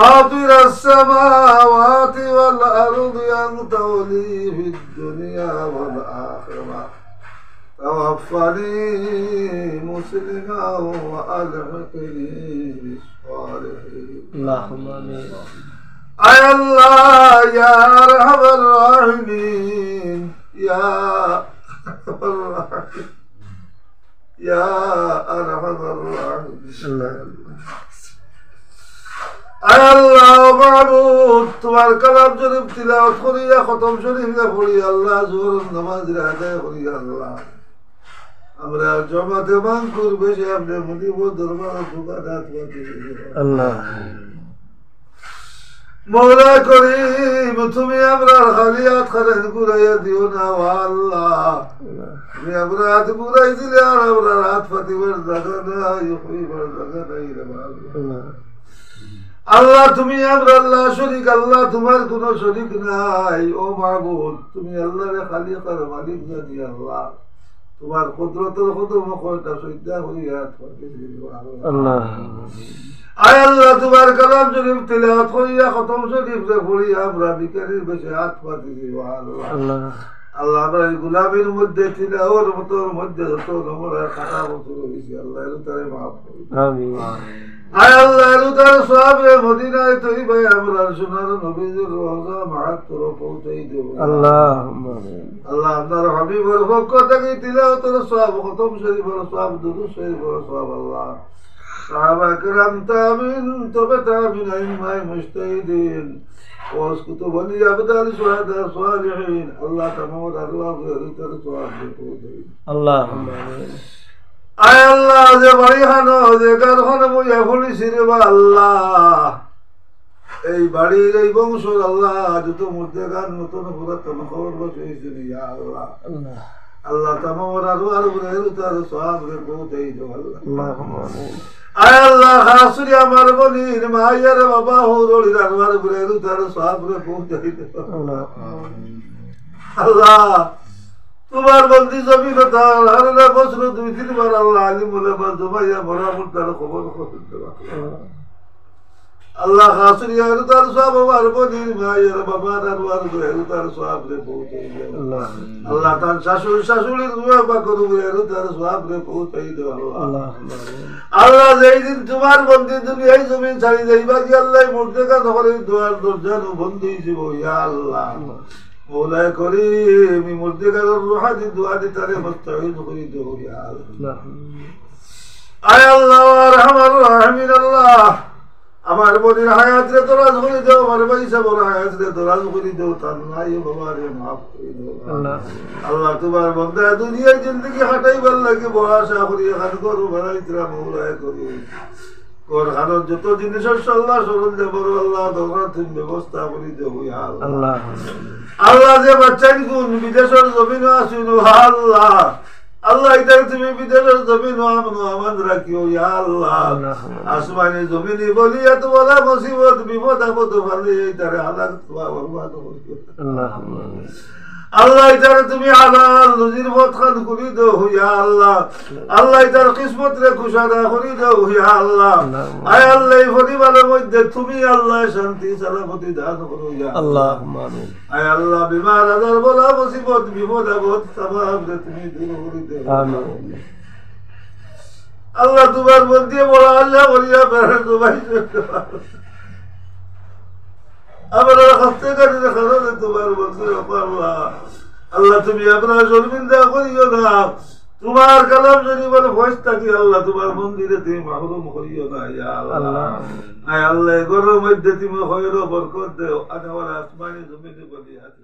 فاطر السماوات والأرض أنت ولي في الدنيا والآخرة توفني مسلما وألحقني بالصالحين. اللهم آمين. أي الله يا أرحم الراحمين يا أرحم الراحمين يا أرحم الراحمين. أي الله معبود তোমার কালাম শরীফ তিলাওয়াত করিয়া খতম শরীফ পড়ি আল্লাহ জোহর নামাজ আদায় করি আল্লাহ আমরা জমাতে মান করবে সে আপনি মুদিব দরবার সুবাদাত আল্লাহ মওলা করিম তুমি আমরা খালি হাত খারেন ঘুরাইয়া দিও না আল্লাহ তুমি আমরা হাত ঘুরাই দিলে আর আমরা হাত ফাতিবার জায়গা নাই হইবার জায়গা নাই রে আল্লাহ আল্লাহ তুমি আমরা আল্লাহ শরীক আল্লাহ তোমার কোনো শরীক নাই ও মাহবুব তুমি আল্লাহরে খালি কর মালিক জানি আল্লাহ তোমার কুদরতের কদম কয়টা সজ্জা হইয়া আল্লাহ আয় আল্লাহ তোমার কালাম শরীফ তিলাওয়াত করিয়া খতম শরীফ রে পড়িয়া আমরা ভিখারির বেশে হাত পাতি দিব আল্লাহ আল্লাহ আমরা গোলামের মধ্যে তিলাওয়ার মতোর মধ্যে যত নম্বরের খাতা মতো হয়েছে আল্লাহ এর তারে মাফ করুন আমিন আয় আল্লাহ এর তার সওয়াবে মদিনায় তৈবায় আমরা সোনার নবীর রওজা মাআত তোর পৌঁছাই দেব আল্লাহুম্মা আমিন আল্লাহ আপনার হাবিবের পক্ষ থেকে তিলাওয়াতের সওয়াব খতম শরীফের সওয়াব দুরূদ শরীফের সওয়াব আল্লাহ সাহাবা کرام তাবিন তবে তাবিন আইমায়ে মুজতাহিদিন واسكت بني أبدال شهداء صالحين الله تمام أرواح غير سواب بتوجه اللهم آمين আয় আল্লাহ যে বাড়ি খানো যে কারখানা বইয়া পুলিশ রে আল্লাহ এই বাড়ির এই বংশ আল্লাহ যত মধ্যে গান নতুন পুরাতন খবর বসেছে ইয়া আল্লাহ আল্লাহ তামাম আরওয়ার ঘুরে তার সওয়াব রে পৌঁছাই দাও আল্লাহুম্মা আমিন আয় আল্লাহ খাসুরি আমার বলির মায়ের বাবা হুরুল আরওয়ার ঘুরে তার সওয়াব রে পৌঁছাই দাও আল্লাহ তোমার বন্দি জমিন তার আল্লাহ বছর 2-3 বার আল্লাহ আলিম ওলামা জমাইয়া বরাবর তার খবর করতে আল্লাহ খাসুরি আর তার সওয়াব আমার বলির মায়ের বাবা আরওয়ার ঘুরে তার সওয়াব রে পৌঁছাই দাও আল্লাহ তার শাশুড়ির দোয়া বা করু ঘুরে তার সওয়াব রে পৌঁছাই দাও আল্লাহ আল্লাহ যেই দিন তোমার বন্দি দুনিয়ায় জমিন ছাড়ি যাইবা কি আল্লাহ মুর্দেকা ধরে দোয়ার দরজা বন্ধ হইছে ইয়া আল্লাহ مولا كريم مردك الروح دي دعاء دي تاري مستعيد خريده يا الله আয় আল্লাহ আরহামার রাহিমিন আল্লাহ আমার বদির হায়াত রে দরাজ করে দাও আমার ভাই সবর হায়াত রে দরাজ করে দাও তার নাই বাবারে maaf করে দাও আল্লাহ আল্লাহ তোমার বন্দা দুনিয়ায় জিন্দেগি হাঁটাইবার লাগে বড় আশা করি খান করো বানাইতরা মওলা করি কোন খানোর যত জিনিস আল্লাহ সরল দে বড় আল্লাহ দরকার তুমি ব্যবস্থা করে দাও ইয়া আল্লাহ আল্লাহ যে বাচ্চান কোন বিদেশের জমিন আসুন আল্লাহ আল্লাহ ইদার তুমি বিদেশের জমিন আমান রাখিও ইয়া আল্লাহ আসমানি জমিনে বলি এত বড় মুসিবত বিপদ আপদ ফালে ইদারে হালাক বরবাদ করিও আল্লাহ আল্লাহ ইদার তুমি হালাল রুজির পথ খান করে দাও ইয়া আল্লাহ আল্লাহ ইদার কিসমত রে খুশাদা করে দাও ইয়া আল্লাহ আয় আল্লাহ এই পরিবারের মধ্যে তুমি আল্লাহ শান্তি সালামতি দান করো ইয়া আল্লাহুম্মা আমিন আয় আল্লাহ বিমার আজার বলা মুসিবত বিপদ আপদ সব তুমি দূর করে দাও আমিন আল্লাহ তোমার বন্দি বড় আল্লাহ বলিয়া প্রাণ তোমায় আমরা হস্তে করে দেখানো তোমার বন্ধু আল্লাহ আল্লাহ তুমি আপনার শর্মিন্দা করিও না তোমার কালাম শরীফের ফয়সালা কি আল্লাহ তোমার মন্দিরে তুমি মাহরুম করিও না ইয়া আল্লাহ আয় আল্লাহ ঘরের মধ্যে তুমি খৈর বরকত দাও আনা ওয়ালা আসমানি জমিনে বলি হাত